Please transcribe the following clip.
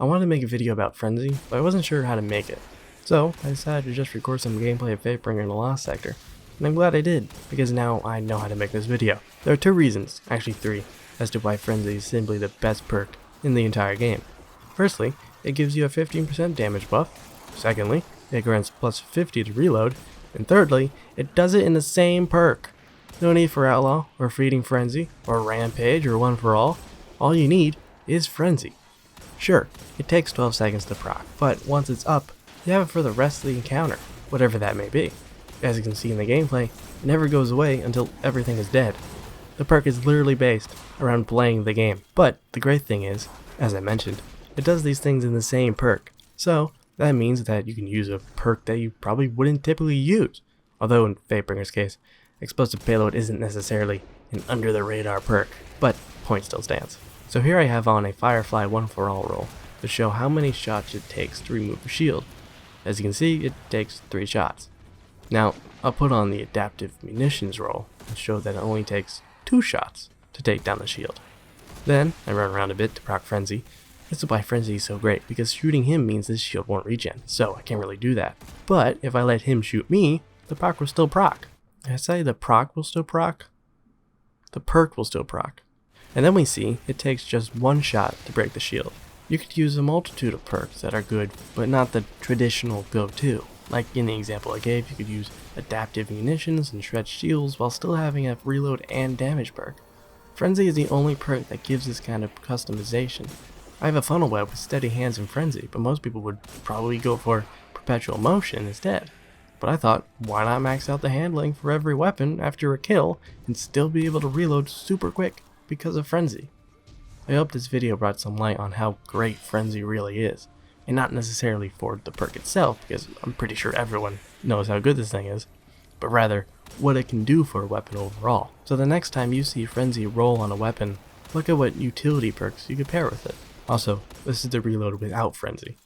I wanted to make a video about Frenzy, but I wasn't sure how to make it. So I decided to just record some gameplay of Fatebringer in the Lost Sector. And I'm glad I did, because now I know how to make this video. There are two reasons, actually three, as to why Frenzy is simply the best perk in the entire game. Firstly, it gives you a 15% damage buff. Secondly, it grants plus 50 to reload. And thirdly, it does it in the same perk. No need for Outlaw, or Feeding Frenzy, or Rampage, or One for All. All you need is Frenzy. Sure, it takes 12 seconds to proc, but once it's up, you have it for the rest of the encounter, whatever that may be. As you can see in the gameplay, it never goes away until everything is dead. The perk is literally based around playing the game, but the great thing is, as I mentioned, it does these things in the same perk, so that means that you can use a perk that you probably wouldn't typically use, although in Fatebringer's case, Explosive Payload isn't necessarily an under-the-radar perk, but point still stands. So here I have on a Firefly One for All roll to show how many shots it takes to remove a shield. As you can see, it takes 3 shots. Now, I'll put on the Adaptive Munitions roll and show that it only takes 2 shots to take down the shield. Then, I run around a bit to proc Frenzy. This is why Frenzy is so great, because shooting him means this shield won't regen, so I can't really do that. But if I let him shoot me, the proc will still proc. Did I say the proc will still proc? The perk will still proc. And then we see it takes just 1 shot to break the shield. You could use a multitude of perks that are good, but not the traditional go-to. Like in the example I gave, you could use Adaptive Munitions and Shred Shields while still having a reload and damage perk. Frenzy is the only perk that gives this kind of customization. I have a funnel web with Steady Hands and Frenzy, but most people would probably go for Perpetual Motion instead. But I thought, why not max out the handling for every weapon after a kill and still be able to reload super quick because of Frenzy. I hope this video brought some light on how great Frenzy really is, and not necessarily for the perk itself, because I'm pretty sure everyone knows how good this thing is, but rather what it can do for a weapon overall. So the next time you see Frenzy roll on a weapon, look at what utility perks you could pair with it. Also, this is the reload without Frenzy.